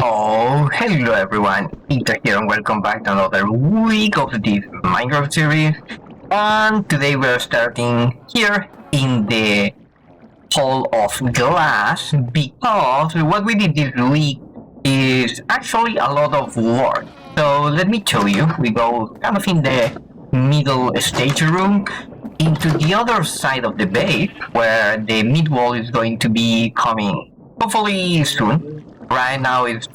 Oh, hello everyone, Peter here and welcome back to another week of this Minecraft series. And today we're starting here in the Hall of Glass because what we did this week is actually a lot of work. So let me show you. We go kind of in the middle stage room into the other side of the base where the mid wall is going to be coming hopefully soon. Right now it's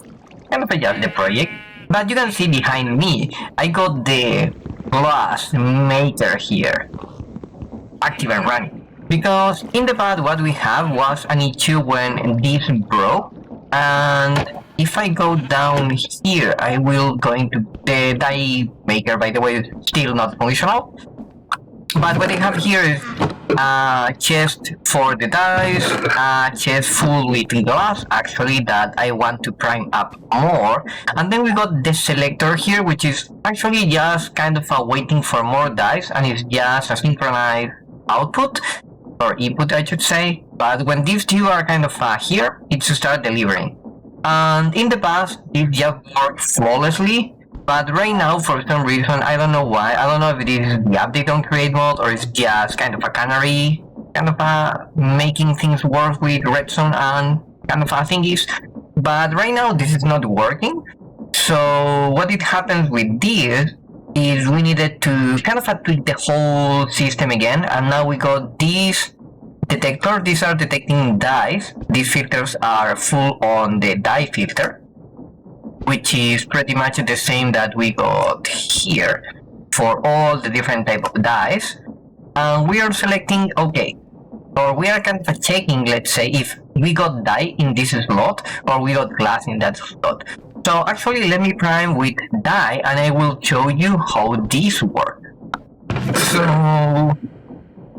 kind of just the project, but you can see behind me I got the glass maker here active and running, because in the past what we have was an issue when this broke. And if I go down here, I will going to the die maker, by the way, is still not functional. But what I have here is a chest for the dice, a chest full with glass actually that I want to prime up more. And then we got the selector here, which is actually just kind of waiting for more dice, and it's just a synchronized output or input, I should say. But when these two are kind of here, it should start delivering. And in the past, it just worked flawlessly. But right now, for some reason, I don't know why. I don't know if it is the update on create mode or it's just kind of a canary, kind of making things work with redstone and kind of thingies. But right now, this is not working. So what it happens with this is we needed to kind of tweak the whole system again. And now we got these detectors. These are detecting dice. These filters are full on the die filter, which is pretty much the same that we got here for all the different type of dice. And we are selecting okay, or we are kind of checking, let's say, if we got die in this slot or we got glass in that slot. So actually let me prime with die and I will show you how this works. So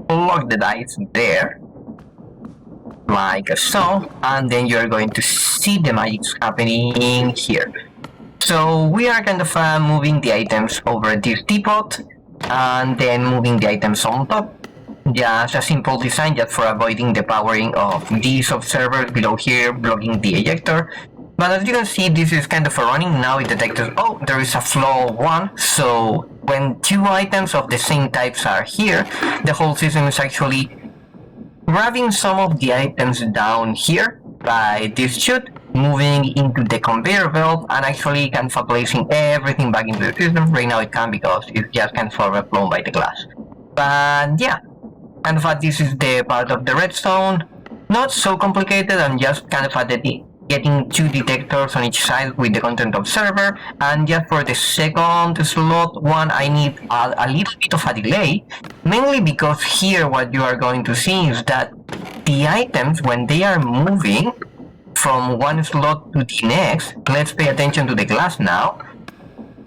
lock the dice there like so, and then you're going to see the magic happening here. So we are kind of moving the items over this teapot and then moving the items on top. Just a simple design just for avoiding the powering of these observers below here blocking the ejector. But as you can see, this is kind of running. Now it detects, oh, there is a flaw of 1. So when two items of the same types are here, the whole system is actually grabbing some of the items down here by this chute, moving into the conveyor belt, and actually kind of placing everything back into the system. Right now it can't because it's just kind of blown by the glass. But yeah, kind of this is the part of the redstone. Not so complicated, and just kind of getting two detectors on each side with the content observer. And just for the second slot one, I need a little bit of a delay, mainly because here what you are going to see is that the items, when they are moving from one slot to the next, let's pay attention to the glass now.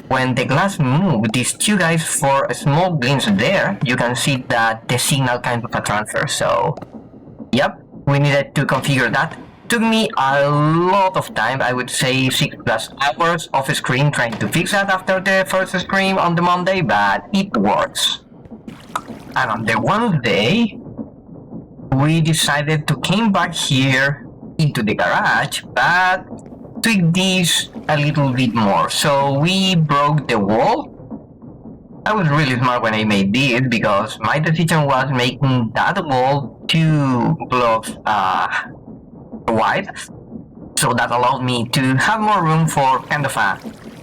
When the glass moves, these two guys, for a small glimpse there, you can see that the signal kind of a transfer. So yep, we needed to configure that. Took me a lot of time, I would say 6+ hours off screen trying to fix that after the first stream on the Monday, but it works. And on the one day, we decided to came back here into the garage, but tweak this a little bit more. So we broke the wall. I was really smart when I made this because my decision was making that wall 2 blocks wide, so that allowed me to have more room for kind of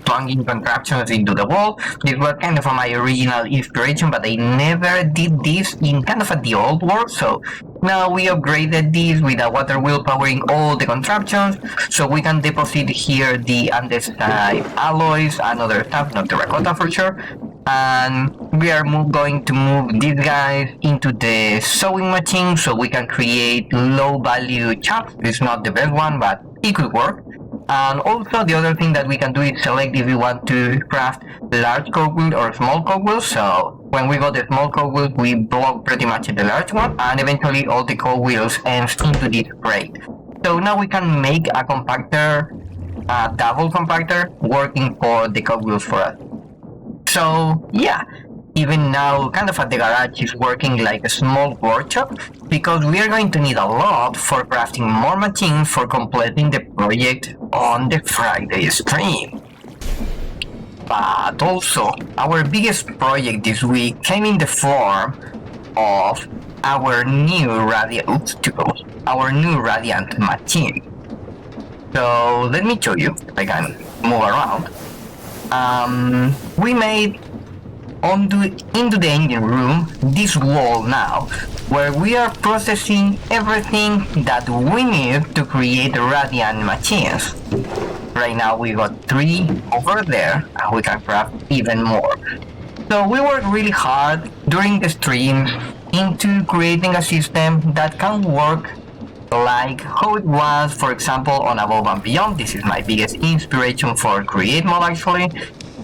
plunging contraptions into the wall. This was kind of my original inspiration, but I never did this in kind of the old world. So now we upgraded this with a water wheel powering all the contraptions, so we can deposit here the andesite alloys and other stuff, not terracotta for sure. And we are going to move these guys into the sewing machine so we can create low value chops. It's not the best one, but it could work. And also the other thing that we can do is select if we want to craft large cogwheels or small cogwheels. So when we got the small cogwheels, we block pretty much the large one, and eventually all the cogwheels ends into this crate. So now we can make a compactor, a double compactor, working for the cogwheels for us. So yeah, even now kind of at the garage is working like a small workshop, because we are going to need a lot for crafting more machines for completing the project on the Friday stream. But also, our biggest project this week came in the form of our new Radiant machine. So let me show you if I can move around. We made into the engine room this wall now, where we are processing everything that we need to create Radiant machines. Right now we got 3 over there, and we can craft even more. So we worked really hard during the stream into creating a system that can work like how it was, for example, on Above and Beyond. This is my biggest inspiration for create mod actually.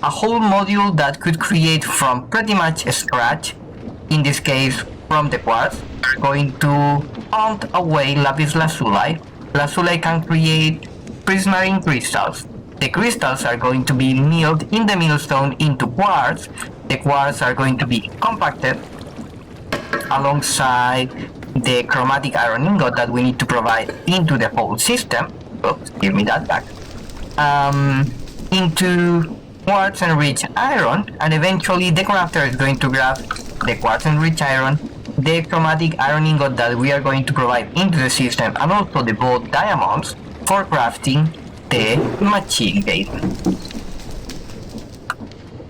A whole module that could create from pretty much scratch, in this case from the quartz. We're going to hunt away lapis lazuli. Lazuli can create prismarine crystals. The crystals are going to be milled in the millstone into quartz. The quartz are going to be compacted alongside the chromatic iron ingot that we need to provide into the whole system. Oops, give me that back. Into quartz enriched iron, and eventually the crafter is going to grab the quartz enriched iron, the chromatic iron ingot that we are going to provide into the system, and also the both diamonds for crafting the machine gate.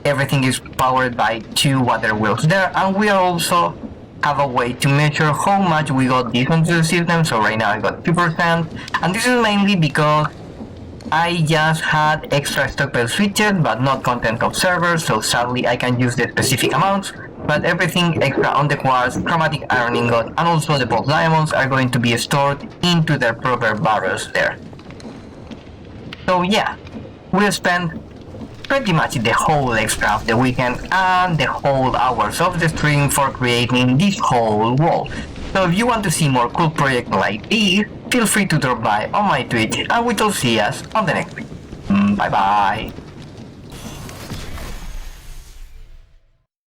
Everything is powered by 2 water wheels there, and we also have a way to measure how much we got this into the system. So right now I got 2%, and this is mainly because I just had extra stockpile switches but not content of servers, so sadly I can use the specific amounts, but everything extra on the quartz, chromatic iron ingot, and also the both diamonds are going to be stored into their proper barrels there. So yeah, we'll spend pretty much the whole extra of the weekend and the whole hours of the stream for creating this whole wall. So if you want to see more cool projects like these, feel free to drop by on my Twitch, and we will see us on the next week. Bye bye.